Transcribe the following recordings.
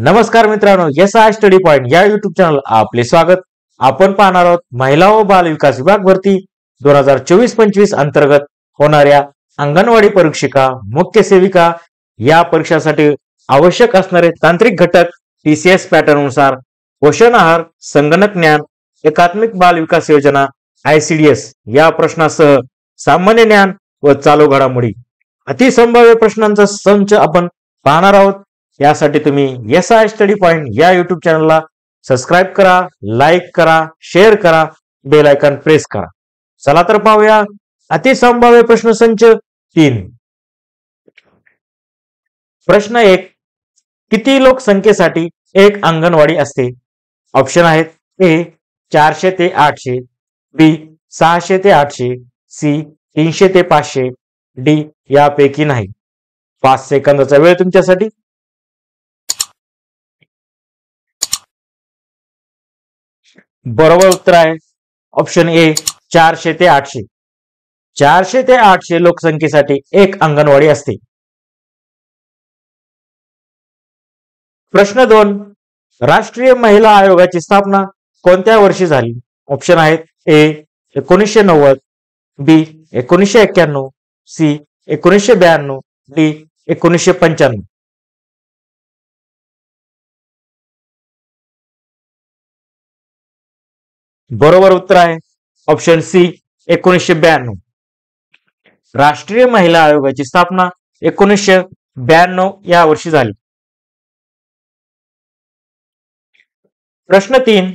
नमस्कार मित्रांनो, SI study point या युट्यूब चॅनल आपले स्वागत. आपण पाहणार आहोत महिला व बाल विकास विभाग भरती 2024-25 अंतर्गत होणाऱ्या अंगणवाडी परीक्षिका, मुख्य सेविका या परीक्षासाठी आवश्यक असणारे तांत्रिक घटक TCS पॅटर्न नुसार पोषण आहार, संगणक ज्ञान, एकात्मिक बाल विकास योजना ICDS या प्रश्नासह सामान्य ज्ञान व चालू घडामोडी अतिसंभाव्य प्रश्नांचा संच आपण पाहणार आहोत. यासाठी तुम्ही SI स्टडी पॉइंट या युट्यूब चॅनलला सबस्क्राईब करा, लाईक करा, शेअर करा, बेल आयकॉन प्रेस करा. चला तर पाहूया अतिसंभाव्य प्रश्न संच 3. प्रश्न 1. किती लोकसंख्येसाठी एक अंगणवाडी असते? ऑप्शन आहेत: A 400 ते 800, B 600 ते 800, C 300 ते 500, D यापैकी नाही. 5 सेकंदाचा वेळ तुमच्यासाठी. बरोबर उत्तर आहे ऑप्शन ए 400 ते 800. 400 ते 800 लोकसंख्येसाठी एक अंगणवाडी असते. प्रश्न 2. राष्ट्रीय महिला आयोगाची स्थापना कोणत्या वर्षी झाली? ऑप्शन आहेत: ए 1990, बी 1991, सी 1992, डी 1995. बरोबर उत्तर आहे ऑप्शन सी 1992. राष्ट्रीय महिला आयोगाची स्थापना 1992 या वर्षी झाली. प्रश्न 3.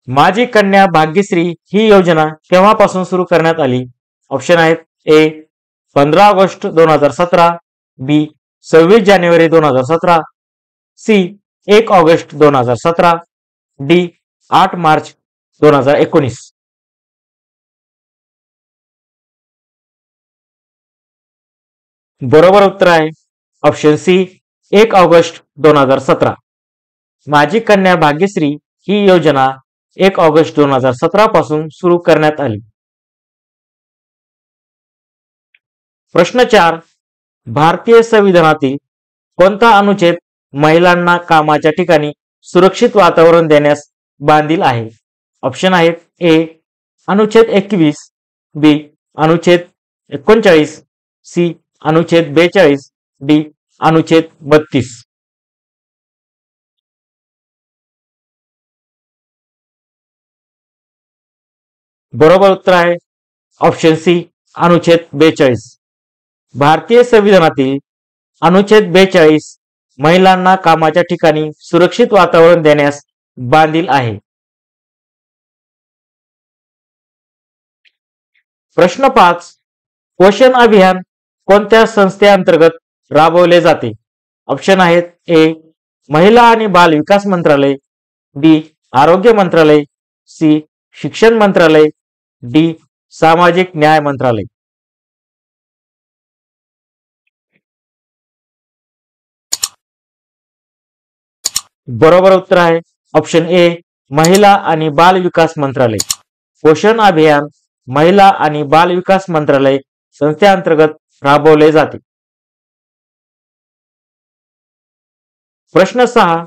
माझी कन्या भाग्यश्री ही योजना केव्हापासून सुरू करण्यात आली? ऑप्शन आहेत: ए 15 ऑगस्ट 2017, बी 26 जानेवारी 2017, सी 1 ऑगस्ट 2017, डी 8 मार्च 2019. बरोबर उत्तर आहे ऑप्शन सी 1 ऑगस्ट 2017. माझी कन्या भाग्यश्री ही योजना 1 ऑगस्ट 2017 पासून सुरू करण्यात आली. प्रश्न 4. भारतीय संविधानातील कोणता अनुच्छेद महिलांना कामाच्या ठिकाणी सुरक्षित वातावरण देण्यास बांधील आहे? ऑप्शन आहेत: ए अनुच्छेद 21, बी अनुच्छेद 39, सी अनुच्छेद 42, डी अनुच्छेद 32. बरोबर उत्तर आहे ऑप्शन सी अनुच्छेद 42. भारतीय संविधानातील अनुच्छेद 42 महिलांना कामाच्या ठिकाणी सुरक्षित वातावरण देण्यास बांधील आहे. प्रश्न 5. पोषण अभियान कोणत्या संस्थेअंतर्गत राबवले जाते? ऑप्शन आहेत: ए महिला आणि बाल विकास मंत्रालय, बी आरोग्य मंत्रालय, सी शिक्षण मंत्रालय, डी सामाजिक न्याय मंत्रालय. बरोबर उत्तर आहे ऑप्शन ए महिला आणि बाल विकास मंत्रालय. पोषण अभियान महिला आणि बाल विकास मंत्रालय संस्थेअंतर्गत राबवले जाते. प्रश्न 6.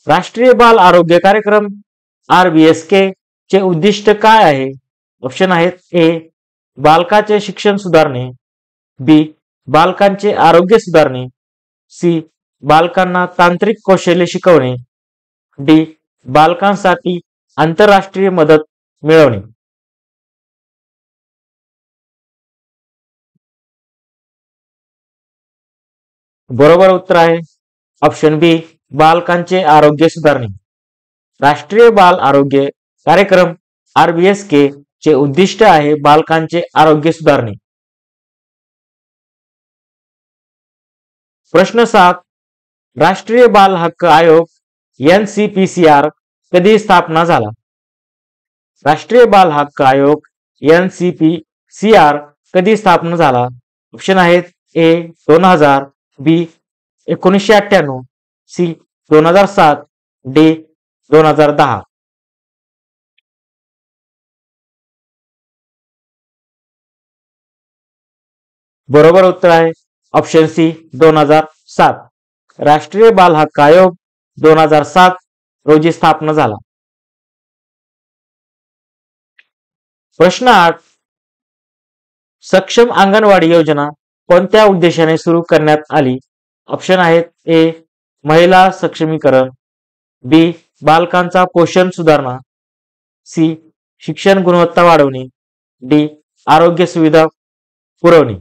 राष्ट्रीय बाल आरोग्य कार्यक्रम RBSK चे उद्दिष्ट काय आहे? ऑप्शन आहेत: ए बालकाचे शिक्षण सुधारणे, बी बालकांचे आरोग्य सुधारणे, सी बालकांना तांत्रिक कौशल्य शिकवणे, डी बालकांसाठी आंतरराष्ट्रीय मदत मिळवणे. बरोबर उत्तर आहे ऑप्शन बी बालकांचे आरोग्य सुधारणे. राष्ट्रीय बाल आरोग्य कार्यक्रम RBSK चे उद्दिष्ट आहे बालकांचे आरोग्य सुधारणे. प्रश्न 7. राष्ट्रीय बाल हक्क आयोग NCPCR कधी स्थापना झाला? राष्ट्रीय बाल हक्क आयोग NCPCR कधी स्थापना झाला? ऑप्शन आहेत: ए 2000, बी 1998, सी 2007, डी 2010. बरोबर उत्तर आहे ऑप्शन सी 2007. राष्ट्रीय बाल हक्क आयोग 2007 रोजी स्थापना झाला? प्रश्न 8. सक्षम अंगणवाडी योजना कोणत्या उद्देशाने सुरू करण्यात आली? ऑप्शन आहेत ए. महिला सक्षमीकरण, बी. बालकांचा पोषण सुधारणा, सी. शिक्षण गुणवत्ता वाढवणे, डी. आरोग्य सुविधा पुरवणे.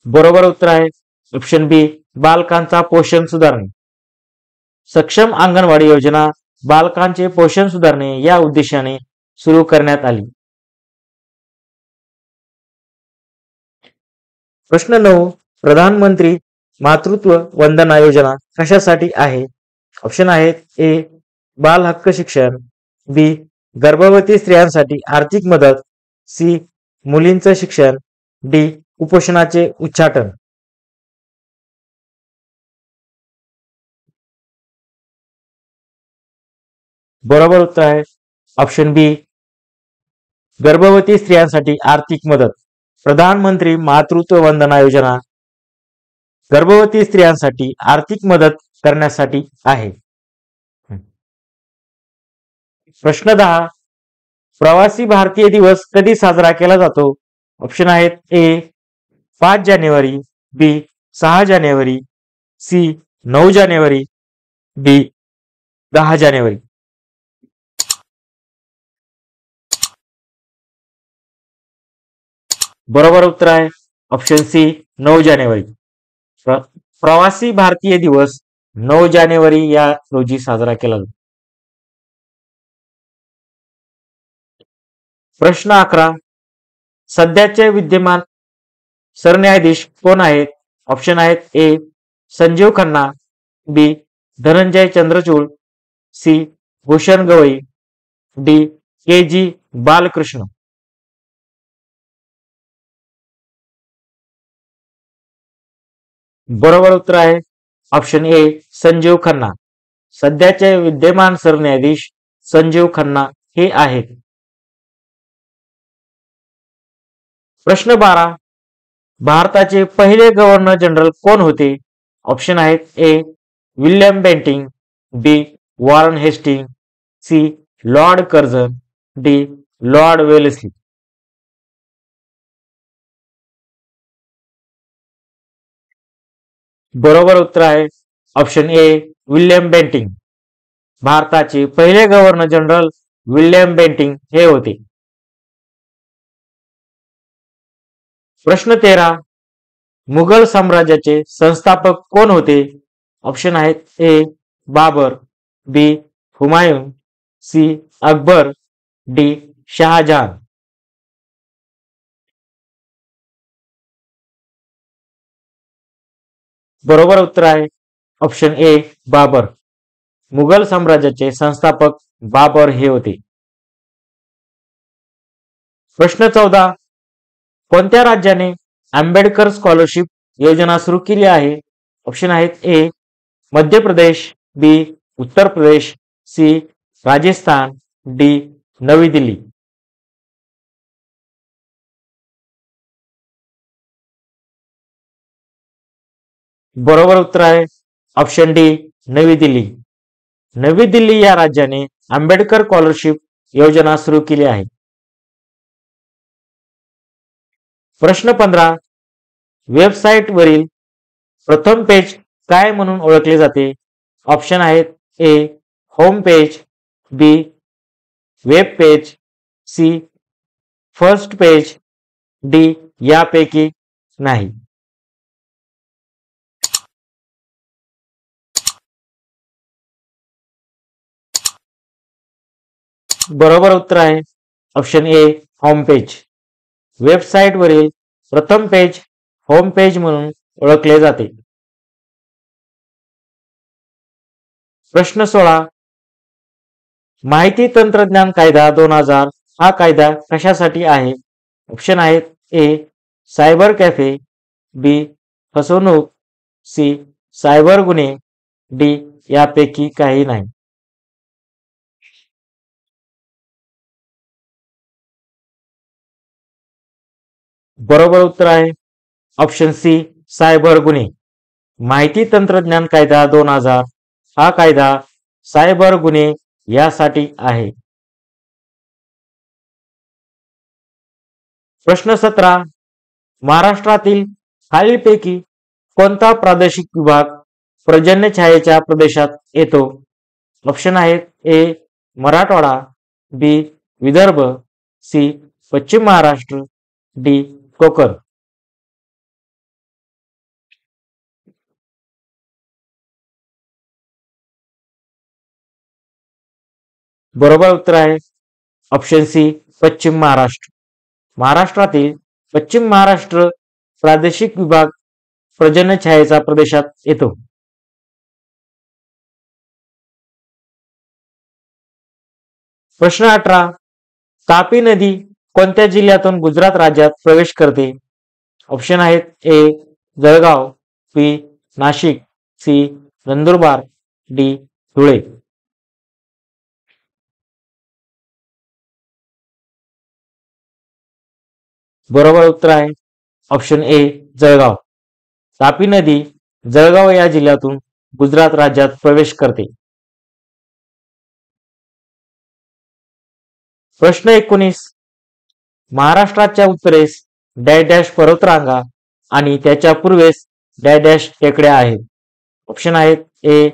बरोबर उत्तर आहे ऑप्शन बी. बालकांचा पोषण सुधारणे. सक्षम अंगणवाडी योजना बालकांचे पोषण सुधारणे या उद्देशाने सुरू करण्यात आली. प्रश्न 9. प्रधानमंत्री मातृत्व वंदना योजना कशासाठी आहे? ऑप्शन आहेत ए. बाल हक्क शिक्षण, बी. गर्भवती स्त्रियांसाठी आर्थिक मदत, सी. मुलींचं शिक्षण, डी. कुपोषणाचे उच्चाटन. बरोबर उत्तर आहे ऑप्शन बी. गर्भवती स्त्रियांसाठी आर्थिक मदत. प्रधानमंत्री मातृत्व वंदना योजना गर्भवती स्त्रियांसाठी आर्थिक मदत करण्यासाठी आहे. प्रश्न 10. प्रवासी भारतीय दिवस कधी साजरा केला जातो? ऑप्शन आहेत ए. 5 जानेवारी, बी. 6 जानेवारी, सी. 9 जानेवारी, डी. 10 जानेवारी. बरोबर उत्तर आहे ऑप्शन सी. 9 जानेवारी. प्रवासी भारतीय दिवस 9 जानेवारी या रोजी साजरा केला जातो. प्रश्न 11. सध्याचे विद्यमान सरन्यायाधीश कोण आहेत? ऑप्शन आहेत ए. संजीव खन्ना, बी. धनंजय चंद्रचूड, सी. भूषण गवई, डी. के. जी. बालकृष्ण. बरोबर उत्तर आहे ऑप्शन ए. संजीव खन्ना. सध्याचे विद्यमान सरन्यायाधीश संजीव खन्ना हे आहेत. प्रश्न 12. भारताचे पहिले गव्हर्नर जनरल कोण होते? ऑप्शन आहेत A. William Bentinck, B. Warren Hasting, C. Lord Curzon, D. Lord Wellesley. बरोबर उत्तर आहे ऑप्शन ए. William Bentinck. भारताचे पहिले गव्हर्नर जनरल विल्यम बेंटिंग हे होते. प्रश्न 13. मुघल साम्राज्याचे संस्थापक कोण होते? ऑप्शन आहेत ए. बाबर, बी. हुमायून, सी. अकबर, डी. शहाजहान. बरोबर उत्तर आहे ऑप्शन ए. बाबर. मुघल साम्राज्याचे संस्थापक बाबर हे होते. प्रश्न 14. कोणत्या राज्याने आंबेडकर स्कॉलरशिप योजना सुरू केली आहे? ऑप्शन आहेत ए. मध्य प्रदेश, बी. उत्तर प्रदेश, सी. राजस्थान, डी. नवी दिल्ली. बरोबर उत्तर आहे ऑप्शन डी. नवी दिल्ली. नवी दिल्ली या राज्याने आंबेडकर स्कॉलरशिप योजना सुरू केली आहे. प्रश्न 15. वेबसाईट वरील प्रथम पेज काय म्हणून ओळखले जाते? ऑप्शन आहेत A. Home page, B. Web page, C. First page, D. यापैकी नाही. बरोबर उत्तर आहे option A. Home page. Website वरील प्रथम पेज होम पेज म्हणून ओळखले जाते. प्रश्न 16. माहिती तंत्रज्ञान कायदा 2000 हा कायदा कशासाठी आहे? ऑप्शन आहेत ए. सायबर कॅफे, बी. फसवणूक, सी. सायबर गुन्हे, डी. यापैकी काही नाही. बरोबर उत्तर आहे ऑप्शन सी सायबर गुन्हे. माहिती तंत्रज्ञान कायदा 2000 हा कायदा सायबर गुन्हे यासाठी आहे. प्रश्न 17. महाराष्ट्रातील खालीलपैकी कोणता प्रादेशिक विभाग पर्जन्य छायेच्या प्रदेशात येतो? ऑप्शन आहेत ए मराठवाडा, बी विदर्भ, सी पश्चिम महाराष्ट्र, डी कोकण. बरोबर उत्तर आहे ऑप्शन सी पश्चिम महाराष्ट्र. महाराष्ट्रातील पश्चिम महाराष्ट्र प्रादेशिक विभाग पर्जन्य छायेच्या प्रदेशात येतो. प्रश्न 18. तापी नदी कोणत्या जिल्ह्यातून गुजरात राज्यात प्रवेश करते? ऑप्शन आहेत ए जळगाव, बी नाशिक, सी नंदुरबार, डी धुळे. बरोबर उत्तर आहे ऑप्शन ए जळगाव. तापी नदी जळगाव या जिल्ह्यातून गुजरात राज्यात प्रवेश करते. प्रश्न 19. महाराष्ट्राच्या उत्तरेस डॅश डॅश पर्वतरांगा आणि त्याच्या पूर्वेस डॅश डॅश टेकड्या आहेत. ऑप्शन आहेत ए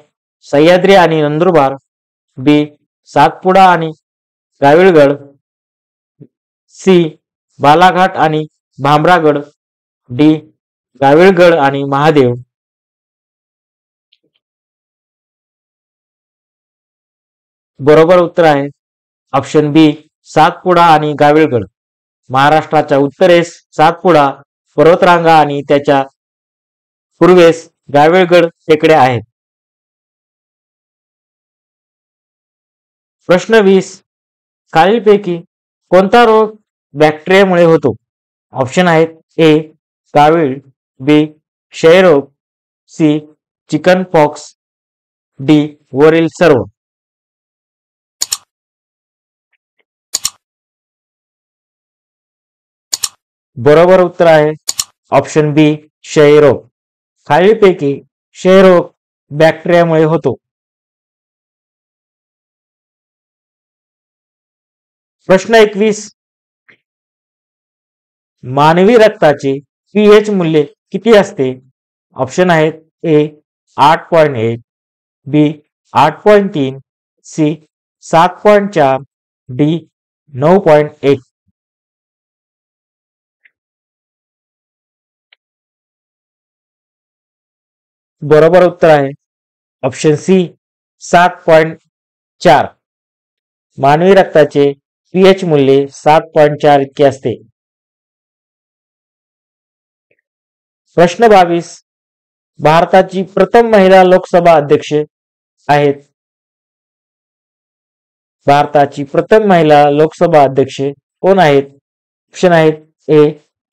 सह्याद्री आणि नंदुरबार, बी सातपुडा आणि गाविळगड, सी बालाघाट आणि भामरागड, डी गाविळगड आणि महादेव. बरोबर उत्तर आहे ऑप्शन बी सातपुडा आणि गाविळगड. महाराष्ट्राच्या उत्तरेस सातपुडा पर्वतरांगा आणि त्याच्या पूर्वेस गाविळगड टेकड्या आहेत. प्रश्न 20. खालीलपैकी कोणता रोग बॅक्टेरियामुळे होतो? ऑप्शन आहेत ए कावीळ, बी क्षयरोग, सी चिकन पॉक्स, डी वरील सर्व. बरोबर उत्तर आहे ऑप्शन बी क्षयरोग. खालीलपैकी क्षयरोग बॅक्टेरियामुळे होतो. प्रश्न 21. मानवी रक्ताचे पीएच मूल्य किती असते? ऑप्शन आहेत ए 8.1, बी 8.3, सी 7.4, डी 9.1. बरोबर उत्तर आहे ऑप्शन सी 7.4. मानवी रक्ताचे पीएच मूल्य 7.4 इतके असते. प्रश्न 22. भारताची प्रथम महिला लोकसभा अध्यक्ष आहेत. भारताची प्रथम महिला लोकसभा अध्यक्ष कोण आहेत? ऑप्शन आहेत ए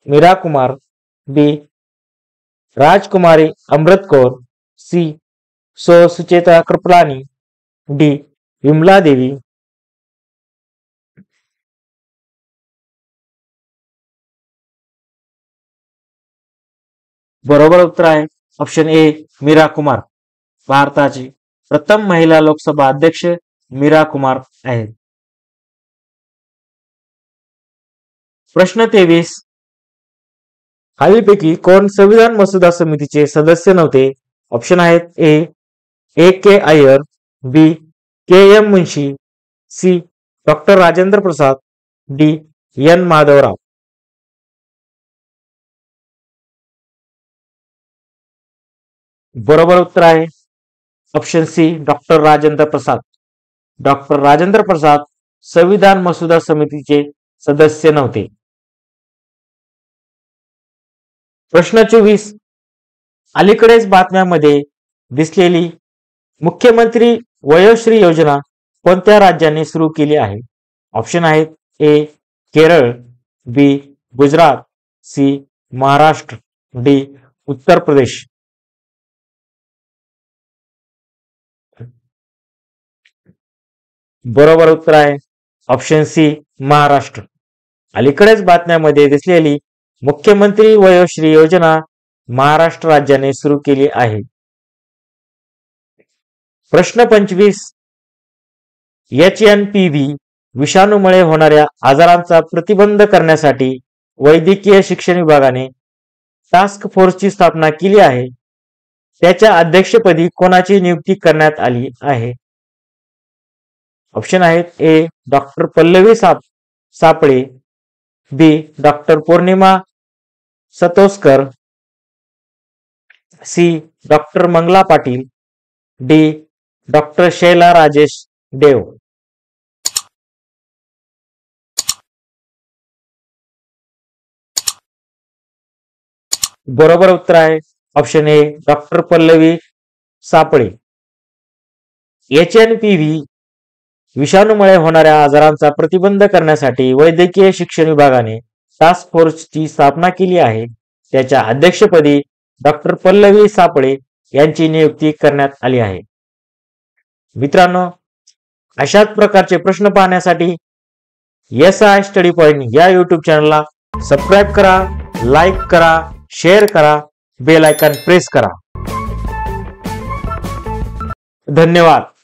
मीरा कुमार, बी राजकुमारी अमृत कौर, सी सुचेता कृपलानी, डी विमला देवी. बरोबर उत्तर आहे ऑप्शन ए मीरा कुमार. भारताची प्रथम महिला लोकसभा अध्यक्ष मीरा कुमार आहेत. प्रश्न 23. खालीलपैकी कोण संविधान मसुदा समितीचे सदस्य नव्हते? ऑप्शन आहेत A K Iyer, B K M Munshi, C doctor Rajendra Prasad, D N Madhavrao. बरोबर उत्तर आहे option C doctor Rajendra Prasad. Doctor Rajendra Prasad संविधान मसुदा समितीचे सदस्य नव्हते. प्रश्न 24. अलीकडेच बातम्यांमध्ये दिसलेली मुख्यमंत्री वयोश्री योजना कोणत्या राज्यांनी सुरू केली आहे? ऑप्शन आहेत ए केरळ, बी गुजरात, सी महाराष्ट्र, डी उत्तर प्रदेश. बरोबर उत्तर आहे ऑप्शन सी महाराष्ट्र. अलीकडेच बातम्यांमध्ये दिसलेली मुख्यमंत्री वयोश्री योजना महाराष्ट्र राज्याने सुरू केली आहे. प्रश्न 25. HNPV विषाणूमुळे होणाऱ्या आजारांचा प्रतिबंध करण्यासाठी वैद्यकीय शिक्षण विभागाने टास्क फोर्सची स्थापना केली आहे. त्याच्या अध्यक्षपदी कोणाची नियुक्ती करण्यात आली आहे? ऑप्शन आहेत. ए. Doctor Pallavi Saple, B. Doctor Pournima Satoskar, C. Doctor Mangala Patil, D. Doctor Shaila Rajesh Dev. बरोबर उत्तर आहे ऑप्शन ए. डॉक्टर पल्लवी सापळे. HNPV विषाणूमुळे होणाऱ्या आजारांचा प्रतिबंध करण्यासाठी वैद्यकीय शिक्षण विभागाने टास्क फोर्सची स्थापना केली आहे. त्याच्या अध्यक्षपदी डॉक्टर पल्लवी सापळे यांची नियुक्ती करण्यात आली आहे. मित्रांनो, अशाच प्रकारचे प्रश्न पाहण्यासाठी SI स्टडी पॉइंट या युट्यूब चॅनलला सबस्क्राईब करा, लाईक करा, शेअर करा, बेल आयकॉन प्रेस करा. धन्यवाद.